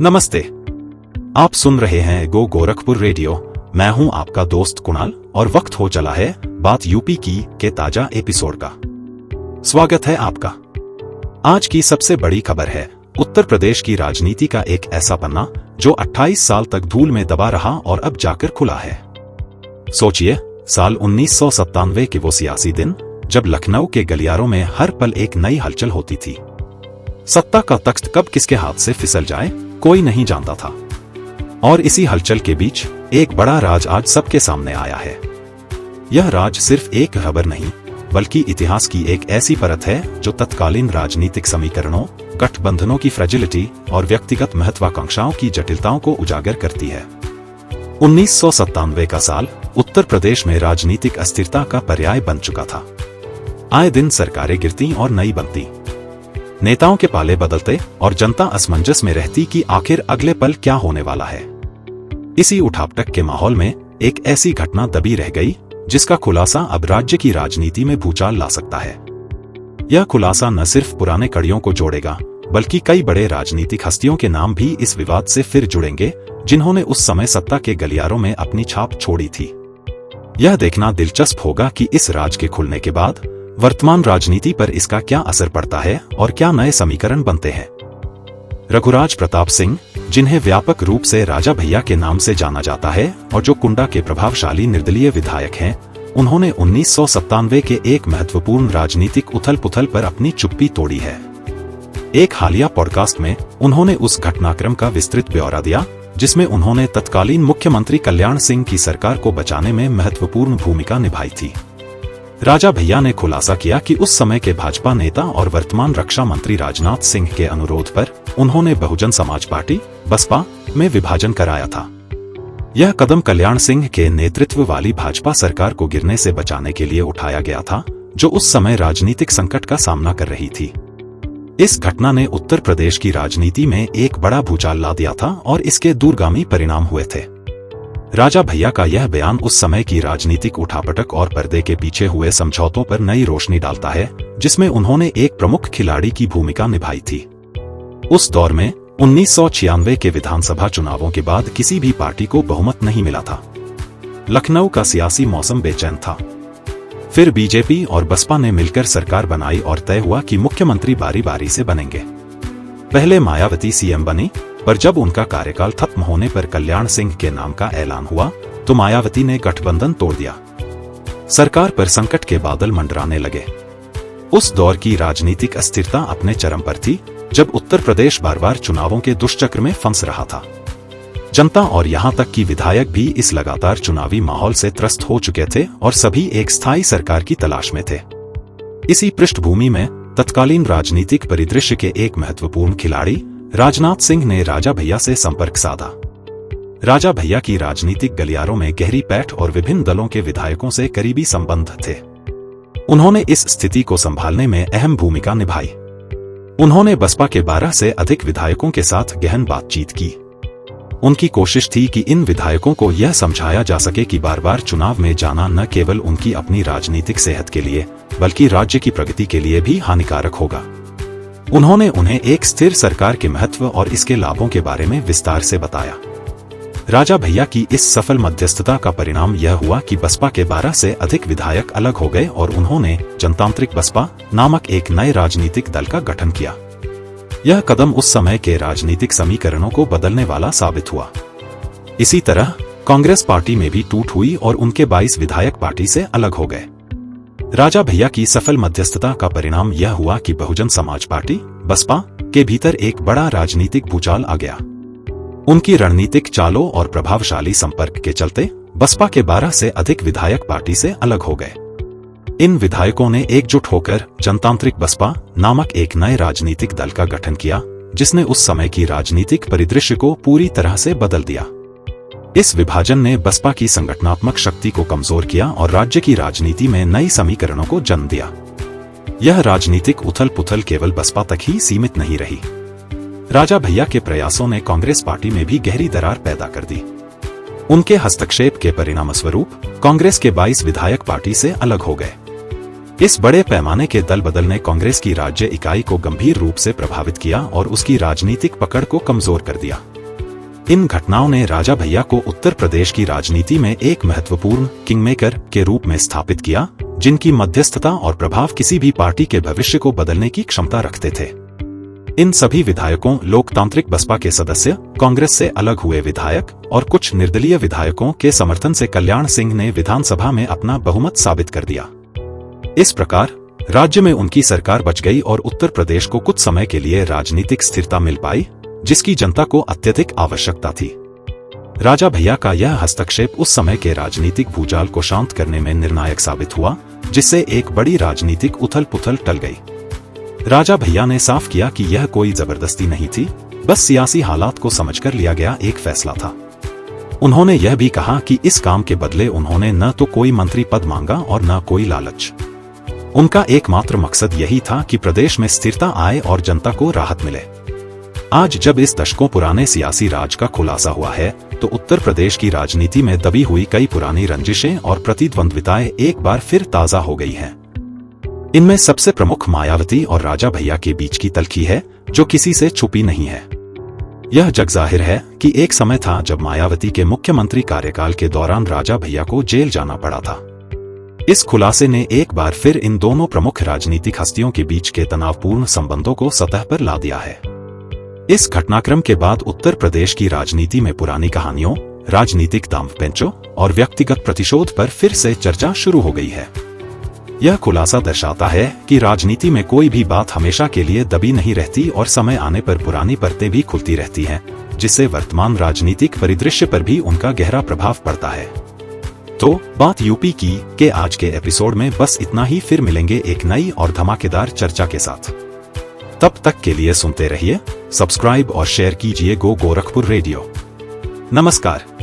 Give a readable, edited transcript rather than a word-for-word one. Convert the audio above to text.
नमस्ते। आप सुन रहे हैं गो गोरखपुर रेडियो। मैं हूं आपका दोस्त कुणाल और वक्त हो चला है बात यूपी की के ताजा एपिसोड का। स्वागत है आपका। आज की सबसे बड़ी खबर है उत्तर प्रदेश की राजनीति का एक ऐसा पन्ना जो 28 साल तक धूल में दबा रहा और अब जाकर खुला है। सोचिए, साल 1997 के वो सियासी दिन जब लखनऊ के गलियारों में हर पल एक नई हलचल होती थी। सत्ता का तख्त कब किसके हाथ से फिसल जाए कोई नहीं जानता था। और इसी हलचल के बीच एक बड़ा राज आज सबके सामने आया है। यह राज सिर्फ एक खबर नहीं बल्कि इतिहास की एक ऐसी परत है जो तत्कालीन राजनीतिक समीकरणों, गठबंधनों की फ्रेजिलिटी और व्यक्तिगत महत्वाकांक्षाओं की जटिलताओं को उजागर करती है। 1997 का साल उत्तर प्रदेश में राजनीतिक अस्थिरता का पर्याय बन चुका था। आए दिन सरकारें गिरती और नई बनती, नेताओं के पाले बदलते और जनता असमंजस में रहती कि आखिर अगले पल क्या होने वाला है। इसी उठापटक के माहौल में एक ऐसी घटना दबी रह गई जिसका खुलासा अब राज्य की राजनीति में भूचाल ला सकता है। यह खुलासा न सिर्फ पुराने कड़ियों को जोड़ेगा बल्कि कई बड़े राजनीतिक हस्तियों के नाम भी इस विवाद से फिर जुड़ेंगे जिन्होंने उस समय सत्ता के गलियारों में अपनी छाप छोड़ी थी। यह देखना दिलचस्प होगा कि इस राज के खुलने के बाद वर्तमान राजनीति पर इसका क्या असर पड़ता है और क्या नए समीकरण बनते हैं। रघुराज प्रताप सिंह, जिन्हें व्यापक रूप से राजा भैया के नाम से जाना जाता है और जो कुंडा के प्रभावशाली निर्दलीय विधायक हैं, उन्होंने 1997 के एक महत्वपूर्ण राजनीतिक उथल-पुथल पर अपनी चुप्पी तोड़ी है। एक हालिया पॉडकास्ट में उन्होंने उस घटनाक्रम का विस्तृत ब्यौरा दिया जिसमें उन्होंने तत्कालीन मुख्यमंत्री कल्याण सिंह की सरकार को बचाने में महत्वपूर्ण भूमिका निभाई थी। राजा भैया ने खुलासा किया कि उस समय के भाजपा नेता और वर्तमान रक्षा मंत्री राजनाथ सिंह के अनुरोध पर उन्होंने बहुजन समाज पार्टी बसपा में विभाजन कराया था। यह कदम कल्याण सिंह के नेतृत्व वाली भाजपा सरकार को गिरने से बचाने के लिए उठाया गया था, जो उस समय राजनीतिक संकट का सामना कर रही थी। इस घटना ने उत्तर प्रदेश की राजनीति में एक बड़ा भूचाल ला दिया था और इसके दूरगामी परिणाम हुए थे। राजा भैया का यह बयान उस समय की राजनीतिक उठापटक और पर्दे के पीछे हुए समझौतों पर नई रोशनी डालता है जिसमें उन्होंने एक प्रमुख खिलाड़ी की भूमिका निभाई थी। उस दौर में 1996 के विधानसभा चुनावों के बाद किसी भी पार्टी को बहुमत नहीं मिला था। लखनऊ का सियासी मौसम बेचैन था। फिर बीजेपी और बसपा ने मिलकर सरकार बनाई और तय हुआ कि मुख्यमंत्री बारी बारी से बनेंगे। पहले मायावती सीएम बनी, पर जब उनका कार्यकाल खत्म होने पर कल्याण सिंह के नाम का ऐलान हुआ तो मायावती ने गठबंधन तोड़ दिया। सरकार पर संकट के बादल मंडराने लगे। उस दौर की राजनीतिक अस्थिरता अपने चरम पर थी जब उत्तर प्रदेश बार बार चुनावों के दुष्चक्र में फंस रहा था। जनता और यहां तक कि विधायक भी इस लगातार चुनावी माहौल से त्रस्त हो चुके थे और सभी एक स्थायी सरकार की तलाश में थे। इसी पृष्ठभूमि में तत्कालीन राजनीतिक परिदृश्य के एक महत्वपूर्ण खिलाड़ी राजनाथ सिंह ने राजा भैया से संपर्क साधा। राजा भैया की राजनीतिक गलियारों में गहरी पैठ और विभिन्न दलों के विधायकों से करीबी संबंध थे। उन्होंने इस स्थिति को संभालने में अहम भूमिका निभाई। उन्होंने बसपा के 12 से अधिक विधायकों के साथ गहन बातचीत की। उनकी कोशिश थी कि इन विधायकों को यह समझाया जा सके कि बार बार चुनाव में जाना न केवल उनकी अपनी राजनीतिक सेहत के लिए बल्कि राज्य की प्रगति के लिए भी हानिकारक होगा। उन्होंने उन्हें एक स्थिर सरकार के महत्व और इसके लाभों के बारे में विस्तार से बताया। राजा भैया की इस सफल मध्यस्थता का परिणाम यह हुआ कि बसपा के 12 से अधिक विधायक अलग हो गए और उन्होंने जनतांत्रिक बसपा नामक एक नए राजनीतिक दल का गठन किया। यह कदम उस समय के राजनीतिक समीकरणों को बदलने वाला साबित हुआ। इसी तरह कांग्रेस पार्टी में भी टूट हुई और उनके 22 विधायक पार्टी से अलग हो गए। राजा भैया की सफल मध्यस्थता का परिणाम यह हुआ कि बहुजन समाज पार्टी बसपा के भीतर एक बड़ा राजनीतिक भूचाल आ गया। उनकी रणनीतिक चालों और प्रभावशाली संपर्क के चलते बसपा के 12 से अधिक विधायक पार्टी से अलग हो गए। इन विधायकों ने एकजुट होकर जनतांत्रिक बसपा नामक एक नए राजनीतिक दल का गठन किया जिसने उस समय की राजनीतिक परिदृश्य को पूरी तरह से बदल दिया। इस विभाजन ने बसपा की संगठनात्मक शक्ति को कमजोर किया और राज्य की राजनीति में नई समीकरणों को जन्म दिया। यह राजनीतिक उथल-पुथल केवल बसपा तक ही सीमित नहीं रही। राजा भैया के प्रयासों ने कांग्रेस पार्टी में भी गहरी दरार पैदा कर दी। उनके हस्तक्षेप के परिणामस्वरूप कांग्रेस के 22 विधायक पार्टी से अलग हो गए। इस बड़े पैमाने के दल बदल ने कांग्रेस की राज्य इकाई को गंभीर रूप से प्रभावित किया और उसकी राजनीतिक पकड़ को कमजोर कर दिया। इन घटनाओं ने राजा भैया को उत्तर प्रदेश की राजनीति में एक महत्वपूर्ण किंगमेकर के रूप में स्थापित किया, जिनकी मध्यस्थता और प्रभाव किसी भी पार्टी के भविष्य को बदलने की क्षमता रखते थे। इन सभी विधायकों, लोकतांत्रिक बसपा के सदस्य, कांग्रेस से अलग हुए विधायक और कुछ निर्दलीय विधायकों के समर्थन से कल्याण सिंह ने विधानसभा में अपना बहुमत साबित कर दिया। इस प्रकार राज्य में उनकी सरकार बच गई और उत्तर प्रदेश को कुछ समय के लिए राजनीतिक स्थिरता मिल पाई, जिसकी जनता को अत्यधिक आवश्यकता थी। राजा भैया का यह हस्तक्षेप उस समय के राजनीतिक भूचाल को शांत करने में निर्णायक साबित हुआ, जिससे एक बड़ी राजनीतिक उथल-पुथल टल गई। राजा भैया ने साफ किया कि यह कोई जबरदस्ती नहीं थी, बस सियासी हालात को समझकर लिया गया एक फैसला था। उन्होंने यह भी कहा कि इस काम के बदले उन्होंने न तो कोई मंत्री पद मांगा और न कोई लालच। उनका एकमात्र मकसद यही था कि प्रदेश में स्थिरता आए और जनता को राहत मिले। आज जब इस दशकों पुराने सियासी राज का खुलासा हुआ है, तो उत्तर प्रदेश की राजनीति में दबी हुई कई पुरानी रंजिशें और प्रतिद्वंद्विताएं एक बार फिर ताजा हो गई हैं। इनमें सबसे प्रमुख मायावती और राजा भैया के बीच की तल्खी है, जो किसी से छुपी नहीं है। यह जगजाहिर है कि एक समय था जब मायावती के मुख्यमंत्री कार्यकाल के दौरान राजा भैया को जेल जाना पड़ा था। इस खुलासे ने एक बार फिर इन दोनों प्रमुख राजनीतिक हस्तियों के बीच के तनावपूर्ण संबंधों को सतह पर ला दिया है। इस घटनाक्रम के बाद उत्तर प्रदेश की राजनीति में पुरानी कहानियों, राजनीतिक दांवपेंचों और व्यक्तिगत प्रतिशोध पर फिर से चर्चा शुरू हो गई है। यह खुलासा दर्शाता है कि राजनीति में कोई भी बात हमेशा के लिए दबी नहीं रहती और समय आने पर पुरानी परतें भी खुलती रहती हैं, जिससे वर्तमान राजनीतिक परिदृश्य पर भी उनका गहरा प्रभाव पड़ता है। तो बात यूपी की के आज के एपिसोड में बस इतना ही। फिर मिलेंगे एक नई और धमाकेदार चर्चा के साथ। तब तक के लिए सुनते रहिए, सब्सक्राइब और शेयर कीजिए गो गोरखपुर रेडियो। नमस्कार।